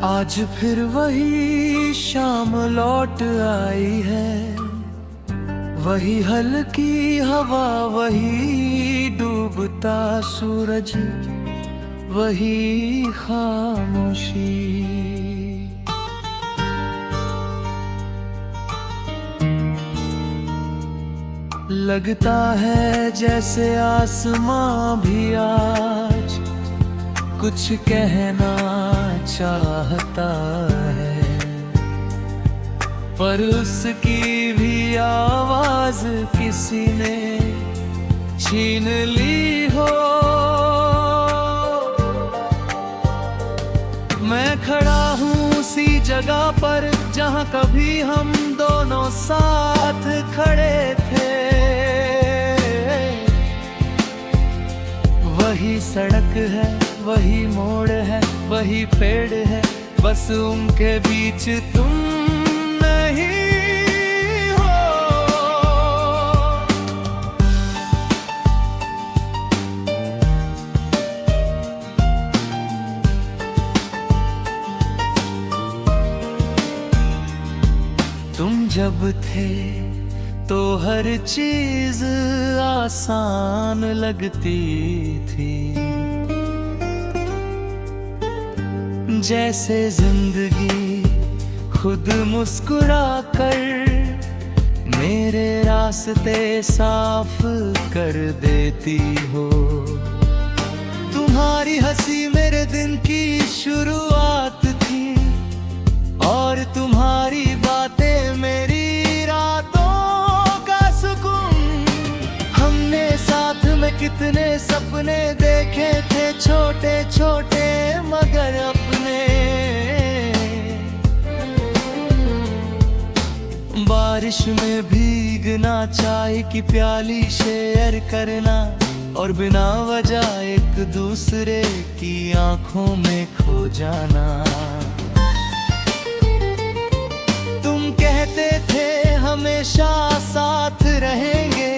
आज फिर वही शाम लौट आई है, वही हल्की हवा, वही डूबता सूरज, वही खामोशी। लगता है जैसे आसमां भी आज कुछ कहना चाहता है, पर उसकी भी आवाज किसी ने छीन ली हो। मैं खड़ा हूँ उसी जगह पर जहाँ कभी हम दोनों साथ खड़े थे। वही सड़क है, वही मोड़ है, वही पेड़ है, बस उनके बीच तुम नहीं हो। तुम जब थे तो हर चीज आसान लगती थी, जैसे जिंदगी खुद मुस्कुरा कर मेरे रास्ते साफ कर देती हो। तुम्हारी हंसी मेरे दिन की शुरुआत थी, और तुम्हारी बातें मेरी रातों का सुकून। हमने साथ में कितने सपने देखे थे, छोटे छोटे मगर अपने। बारिश में भीगना, चाय की प्याली शेयर करना, और बिना वजह एक दूसरे की आंखों में खो जाना। तुम कहते थे हमेशा साथ रहेंगे,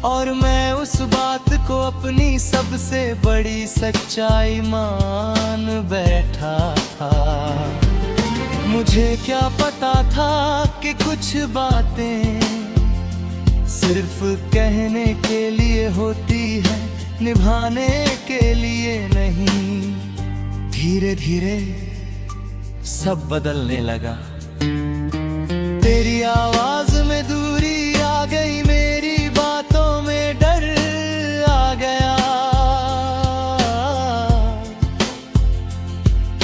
और मैं उस बात को अपनी सबसे बड़ी सच्चाई मान बैठा था। मुझे क्या पता था कि कुछ बातें सिर्फ कहने के लिए होती है, निभाने के लिए नहीं। धीरे धीरे सब बदलने लगा, तेरी आवाज में दूरी आ गई, मेरी बातों में डर आ गया,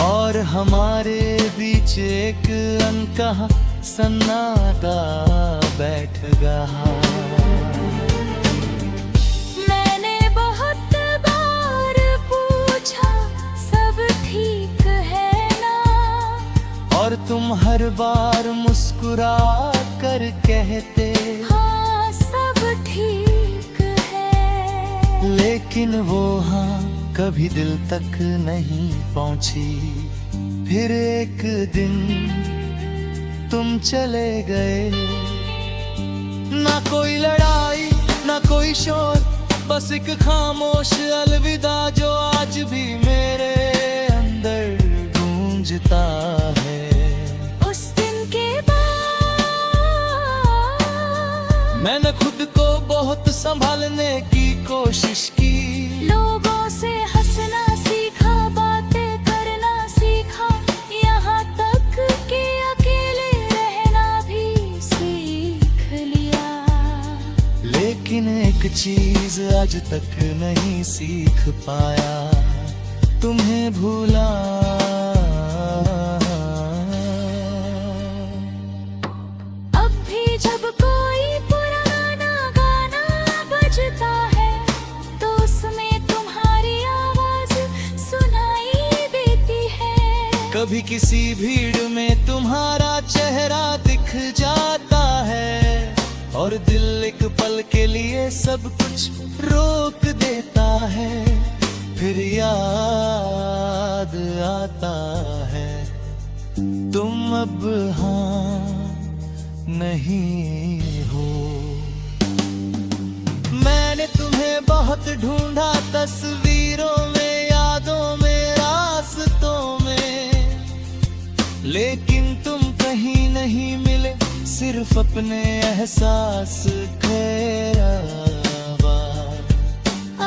और हमारे बीच एक अनकहा सन्नाटा बैठ गया। मैंने बहुत बार पूछा सब ठीक है ना, और तुम हर बार मुस्कुरा कर कहते हाँ सब ठीक है। लेकिन वो हाँ कभी दिल तक नहीं पहुंची। फिर एक दिन तुम चले गए, ना कोई लड़ाई ना कोई शोर, बस एक खामोश अलविदा जो आज भी मेरे अंदर गूंजता है। उस दिन के बाद मैंने खुद को बहुत संभालने की कोशिश की, लोगों से हंसना सीखा, बातें करना सीखा, यहाँ तक कि अकेले रहना भी सीख लिया। लेकिन एक चीज आज तक नहीं सीख पाया, तुम्हें भूला। अब भी जब कोई पुराना गाना बजता है, तो उसमें तुम्हारी आवाज सुनाई देती है। कभी किसी भीड़ में तुम्हारा चेहरा दिख जाता है, और दिल एक पल के लिए सब कुछ रोक देता है। फिर याद आता है तुम अब हाँ नहीं हो। मैंने तुम्हें बहुत ढूंढा, तस्वीरों में, यादों में, रास्तों में, लेकिन तुम कहीं नहीं मिले, सिर्फ अपने एहसास खेरावा।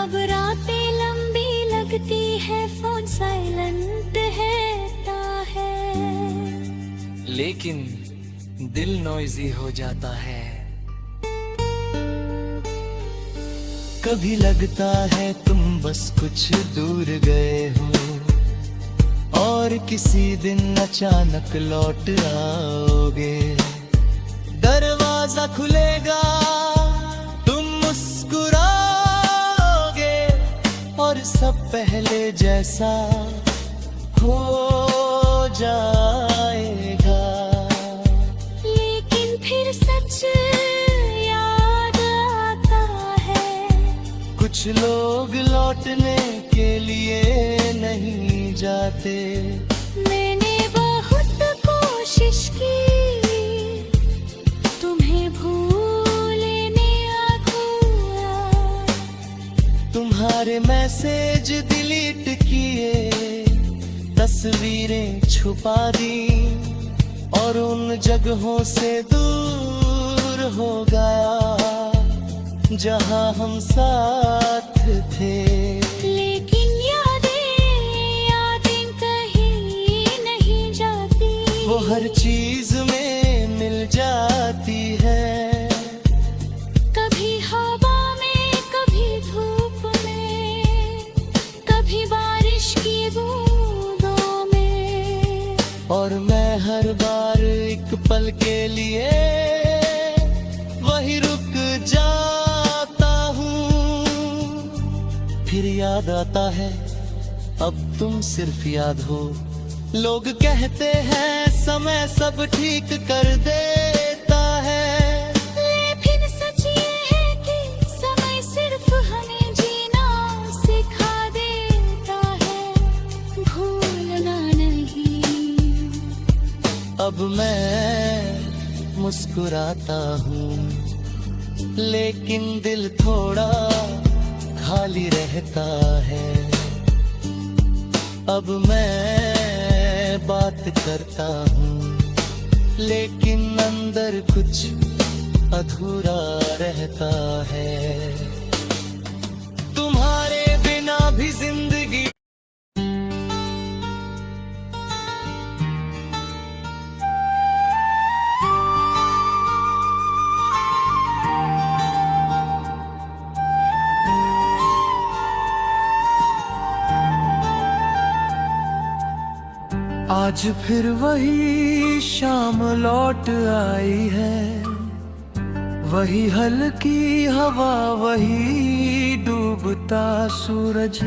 अब रातें लंबी लगती है, फोन साइलेंट रहता है, लेकिन दिल नॉइजी हो जाता है। कभी लगता है तुम बस कुछ दूर गए हो, और किसी दिन अचानक लौट आओगे। दरवाजा खुलेगा, तुम मुस्कुराओगे, और सब पहले जैसा हो जाएगा। लेकिन फिर सच याद आता है, कुछ लोग लौटने के लिए नहीं जाते। मैंने बहुत कोशिश की तुम्हें भूलने आखुआ, तुम्हारे मैसेज डिलीट किए, तस्वीरें छुपा दी, और उन जगहों से दूर हो गया जहां हम साथ थे। लेकिन यादें कहीं नहीं जाती, वो हर चीज में मिल जाती है। कभी हवा में, कभी धूप में, कभी बारिश की बूंदों में, और मैं हर बार एक पल के लिए वही रुक जाता हूँ। फिर याद आता है, अब तुम सिर्फ याद हो। लोग कहते हैं समय सब ठीक कर देता है, लेकिन सच ये है कि समय सिर्फ हमें जीना सिखा देता है, भूलना नहीं। अब मैं मुस्कुराता हूँ, लेकिन दिल थोड़ा खाली रहता है। अब मैं बात करता हूँ, लेकिन अंदर कुछ अधूरा रहता है। तुम्हारे बिना भी जिंदगी आज फिर वही शाम लौट आई है, वही हल्की हवा, वही डूबता सूरज,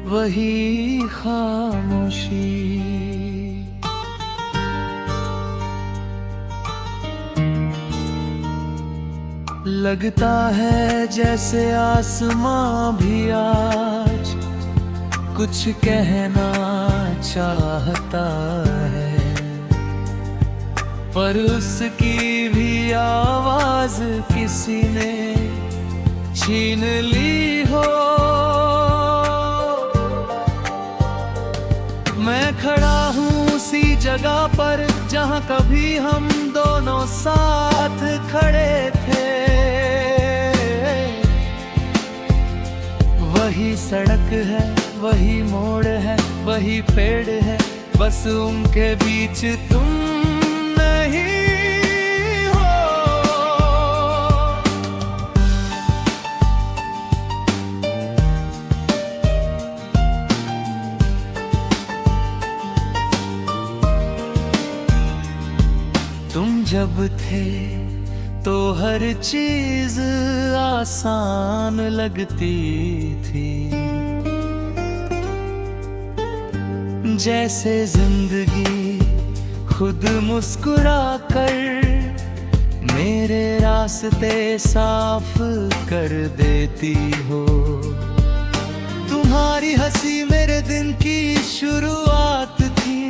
वही खामोशी। लगता है जैसे आसमां भी आज कुछ कहना चाहता है, पर उसकी भी आवाज किसी ने छीन ली हो। मैं खड़ा हूँ उसी जगह पर जहाँ कभी हम दोनों साथ खड़े थे। वही सड़क है, वही मोड़ है, वही पेड़ है, बस उनके बीच तुम नहीं हो। तुम जब थे तो हर चीज आसान लगती थी, जैसे जिंदगी खुद मुस्कुरा कर मेरे रास्ते साफ कर देती हो। तुम्हारी हंसी मेरे दिन की शुरुआत थी,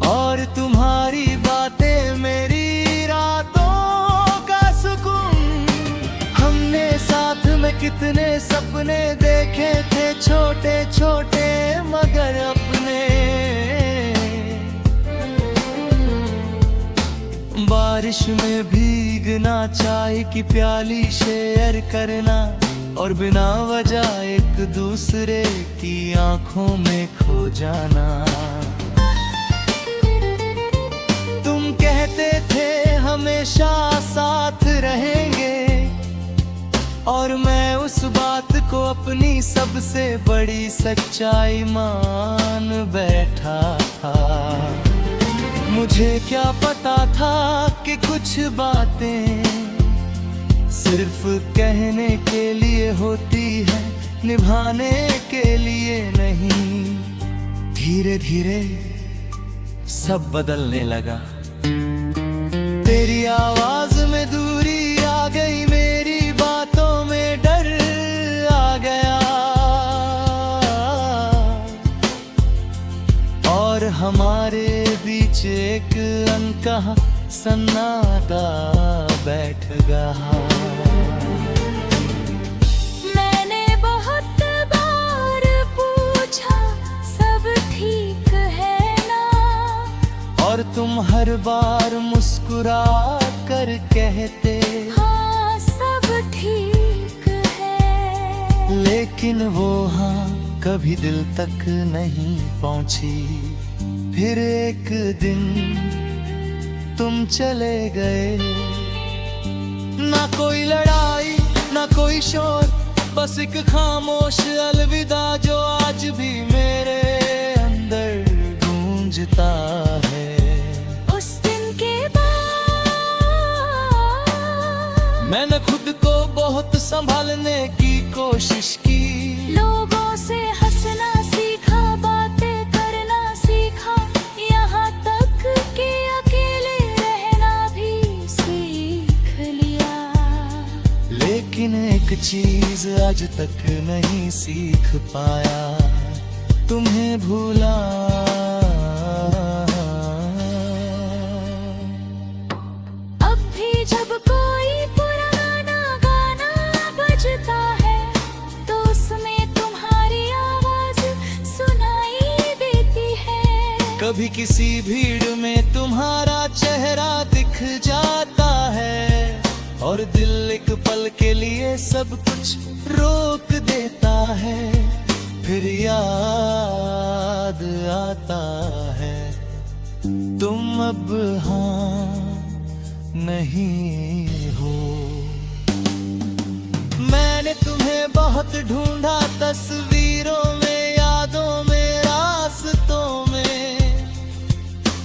और तुम्हारी बातें मेरी रातों का सुकून। हमने साथ में कितने सपने देखे थे, छोटे छोटे मगर अपने। बारिश में भीगना, चाय की प्याली शेयर करना और बिना वजह एक दूसरे की आंखों में खो जाना। तुम कहते थे हमेशा साथ रहेंगे और मैं उस बात को अपनी सबसे बड़ी सच्चाई मान बैठा था। मुझे क्या पता था कि कुछ बातें सिर्फ कहने के लिए होती है, निभाने के लिए नहीं। धीरे धीरे सब बदलने लगा, तेरी आवाज में दूरी आ गई, मेरी बातों में डर आ गया और हमारे बीच एक अनकहा सन्नाटा बैठ गया। मैंने बहुत बार पूछा सब ठीक है ना, और तुम हर बार मुस्कुरा कर कहते हाँ सब ठीक है। लेकिन वो हाँ कभी दिल तक नहीं पहुंची। फिर एक दिन तुम चले गए, ना कोई लड़ाई ना कोई शोर, बस एक खामोश अलविदा जो आज भी मेरे अंदर गूंजता है। उस दिन के बाद मैंने खुद को बहुत संभालने की कोशिश की, लोगों से हंसना सीखा, बातें करना सीखा, यहाँ तक कि अकेले रहना भी सीख लिया। लेकिन एक चीज आज तक नहीं सीख पाया, तुम्हें भूला। अब भी जब कोई पुराना गाना बजता है तो उसमें तुम्हारी आवाज सुनाई देती है। कभी किसी भीड़ में तुम्हारा चेहरा दिख जाता है और दिल एक पल के लिए सब कुछ रोक देता है। फिर याद आता है तुम अब हाँ नहीं हो। मैंने तुम्हें बहुत ढूंढा, तस्वीरों में, यादों में, रास्तों में,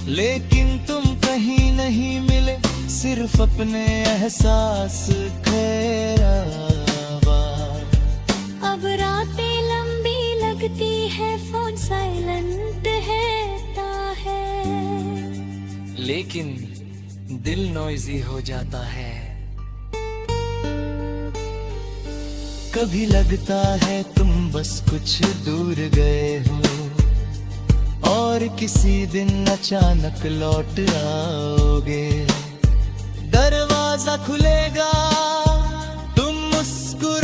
लेकिन तुम कहीं नहीं मिले, सिर्फ अपने एहसास खैरावा। अब रातें लंबी लगती है, फोन साइलेंट रहता है, लेकिन दिल नॉइजी हो जाता है। कभी लगता है तुम बस कुछ दूर गए हो और किसी दिन अचानक लौट आओगे। दरवाजा खुलेगा, तुम मुस्कुराओगे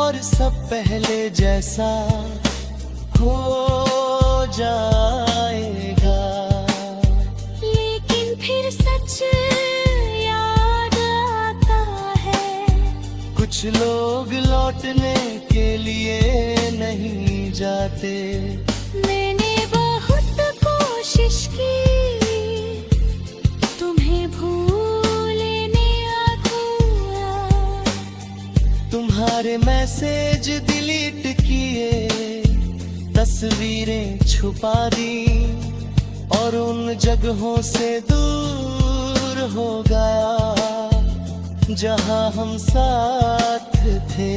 और सब पहले जैसा हो जाएगा। लेकिन फिर सच याद आता है, कुछ लोग लौटने के लिए नहीं जाते। मैंने बहुत कोशिश की तुम्हें भूलने आखुआ, तुम्हारे मैसेज डिलीट किए, तस्वीरें छुपा दी और उन जगहों से दूर हो गया जहां हम साथ थे।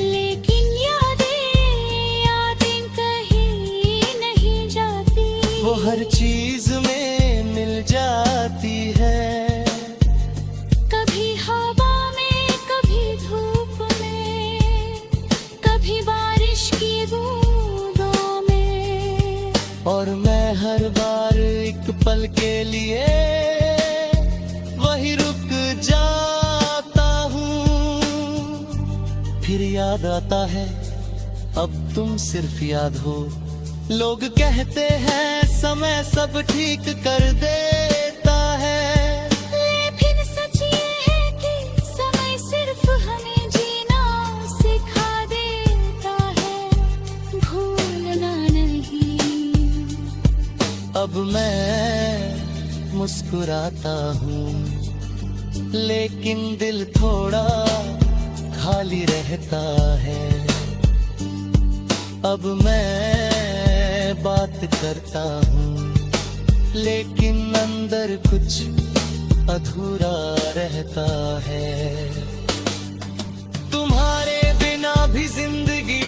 लेकिन यादें कहीं नहीं जाती, वो हर चीज में मिल जाती है। कभी हवा में, कभी धूप में, कभी बारिश की बूंदों में, और मैं हर बार एक पल के लिए वही रुक जाता हूँ। फिर याद आता है अब तुम सिर्फ याद हो। लोग कहते हैं समय सब ठीक कर देता अब मैं मुस्कुराता हूँ, लेकिन दिल थोड़ा खाली रहता है। अब मैं बात करता हूँ, लेकिन अंदर कुछ अधूरा रहता है। तुम्हारे बिना भी जिंदगी